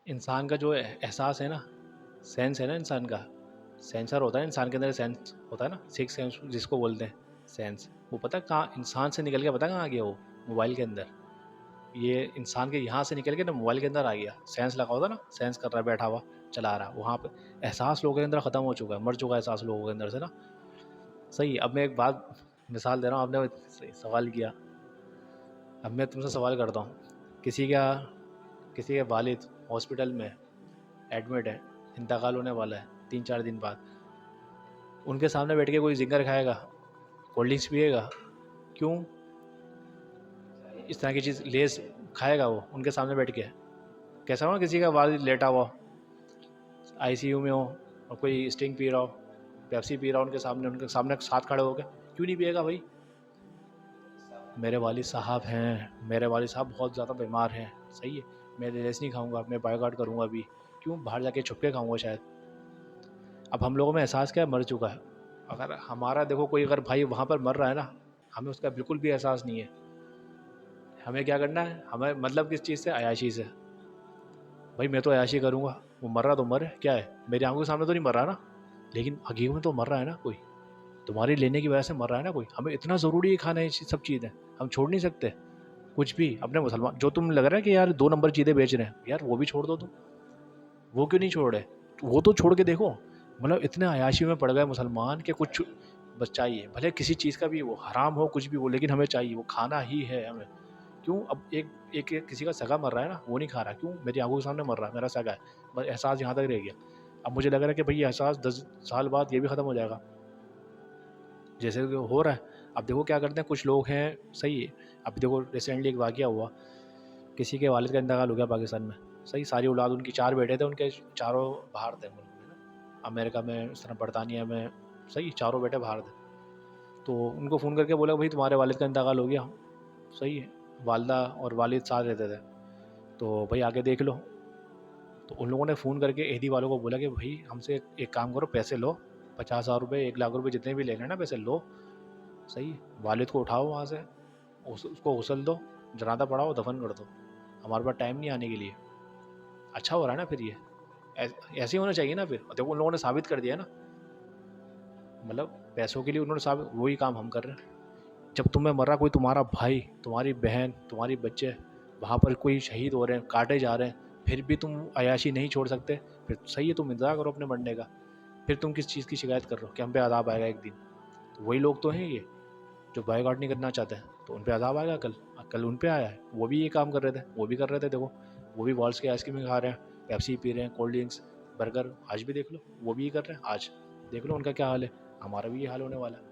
انسان کا جو احساس ہے نا، سینس ہے نا انسان کا، سینسر ہوتا ہے انسان کے اندر، سینس ہوتا ہے نا، سکس سینس جس کو بولتے ہیں سینس، وہ پتہ کہاں انسان سے نکل کے پتہ کہاں گیا؟ وہ موبائل کے اندر، یہ انسان کے یہاں سے نکل کے نا موبائل کے اندر آ گیا، سینس لگا ہوتا نا، سینس کر رہا ہے بیٹھا ہوا چلا رہا، وہاں پہ احساس لوگوں کے اندر ختم ہو چکا ہے، مر چکا ہے احساس لوگوں کے اندر سے نا. صحیح. اب میں ایک بات مثال دے رہا ہوں، آپ نے صحیح سوال کیا. اب میں تم سے سوال کرتا ہوں، کسی کے والد ہاسپٹل میں ایڈمٹ ہے، انتقال ہونے والا ہے 3-4 دن بعد، ان کے سامنے بیٹھ کے کوئی زنگر کھائے گا، کولڈ ڈرنکس پیے گا؟ کیوں؟ اس طرح کی چیز لیز کھائے گا وہ ان کے سامنے بیٹھ کے؟ کیسا ہو نا کسی کا والد لیٹا ہوا آئی سی یو میں ہو اور کوئی اسٹنگ پی رہا ہو، پیپسی پی رہا ہو ان کے سامنے ساتھ کھڑے ہو کے، کیوں نہیں پیے گا بھائی؟ میرے والد صاحب بہت زیادہ بیمار ہیں، صحیح ہے، میں لیز نہیں کھاؤں گا، میں بائیکاٹ کروں گا ابھی. کیوں؟ باہر جا کے چھپ کے کھاؤں گا شاید. اب ہم لوگوں میں احساس کیا ہے؟ مر چکا ہے. اگر ہمارا دیکھو کوئی اگر بھائی وہاں پر مر رہا ہے نا، ہمیں اس کا بالکل بھی احساس نہیں ہے. ہمیں کیا کرنا ہے؟ ہمیں مطلب کس چیز سے؟ عیاشی سے. بھائی میں تو عیاشی کروں گا، وہ مر رہا تو مر، کیا ہے میری آنکھوں کے سامنے تو نہیں مر رہا نا، لیکن حقیقت میں تو مر رہا ہے نا کوئی، تمہاری لینے کی وجہ سے مر رہا ہے نا کوئی. ہمیں اتنا ضروری ہے کھانا یہ سب چیزیں، ہم چھوڑ نہیں سکتے کچھ بھی. اپنے مسلمان جو تم لگ رہا ہے کہ یار 2 نمبر چیزیں بیچ رہے ہیں، یار وہ بھی چھوڑ دو تم. وہ کیوں نہیں چھوڑ رہے؟ وہ تو چھوڑ کے دیکھو. مطلب اتنے عیاشی میں پڑ گئے مسلمان کہ کچھ بس چاہیے، بھلے کسی چیز کا بھی وہ حرام ہو کچھ بھی ہو، لیکن ہمیں چاہیے، وہ کھانا ہی ہے ہمیں. کیوں؟ اب ایک کسی کا سگا مر رہا ہے نا، وہ نہیں کھا رہا، کیوں؟ میری آنکھوں کے سامنے مر رہا ہے، میرا سگا ہے، بس احساس یہاں تک رہ گیا. اب مجھے لگ رہا ہے کہ بھئی یہ احساس 10 سال بعد یہ بھی ختم ہو جائے گا، جیسے کہ ہو رہا ہے. اب دیکھو کیا کرتے ہیں کچھ لوگ ہیں، صحیح ہے. اب دیکھو ریسنٹلی ایک واقعہ ہوا، کسی کے والد کا انتقال ہو گیا پاکستان میں، صحیح. ساری اولاد ان کی 4 بیٹے تھے، ان کے چاروں باہر تھے ملک میں نا، امریکہ میں، اس طرح برطانیہ میں، صحیح. چاروں بیٹے باہر تھے. تو ان کو فون کر کے بولا بھائی تمہارے والد کا انتقال ہو گیا، صحیح ہے. والدہ اور والد ساتھ رہتے تھے، تو بھائی آگے دیکھ لو. تو ان لوگوں نے فون کر کے عہدی والوں کو بولا کہ بھائی ہم سے ایک کام کرو، پیسے لو، 50,000 روپے، 1 لاکھ روپے، جتنے بھی لینے نا پیسے لو، صحیح. والد کو اٹھاؤ وہاں سے، اس کو غسل دو، جنازہ پڑھاؤ، دفن کر دو، ہمارے پاس ٹائم نہیں آنے کے لیے. اچھا ہو رہا ہے نا پھر؟ یہ ایسے ہونا چاہیے نا. پھر دیکھو ان لوگوں نے ثابت کر دیا نا، مطلب پیسوں کے لیے انہوں نے ثابت، وہی کام ہم کر رہے ہیں. جب تمہیں مر رہا کوئی تمہارا بھائی، تمہاری بہن، تمہاری بچے، وہاں پر کوئی شہید ہو رہے ہیں، کاٹے جا رہے ہیں، پھر بھی تم عیاشی نہیں چھوڑ سکتے، پھر صحیح ہے تم انتظار کرو اپنے مرنے کا. پھر تم کس چیز کی شکایت کر رہے ہو کہ ہم پہ عذاب آئے گا ایک دن؟ تو وہی لوگ تو ہیں یہ جو بائی کاٹ نہیں کرنا چاہتے ہیں، تو ان پہ عذاب آئے گا. کل ان پہ آیا ہے، وہ بھی یہ کام کر رہے تھے، وہ بھی کر رہے تھے. دیکھو وہ بھی والس کے آئس کریم کھا رہے ہیں، پیپسی پی رہے ہیں، کولڈ ڈرنکس، برگر، آج بھی دیکھ لو وہ بھی کر رہے ہیں. آج دیکھ لو ان کا کیا حال ہے. ہمارا بھی یہ حال ہونے والا ہے.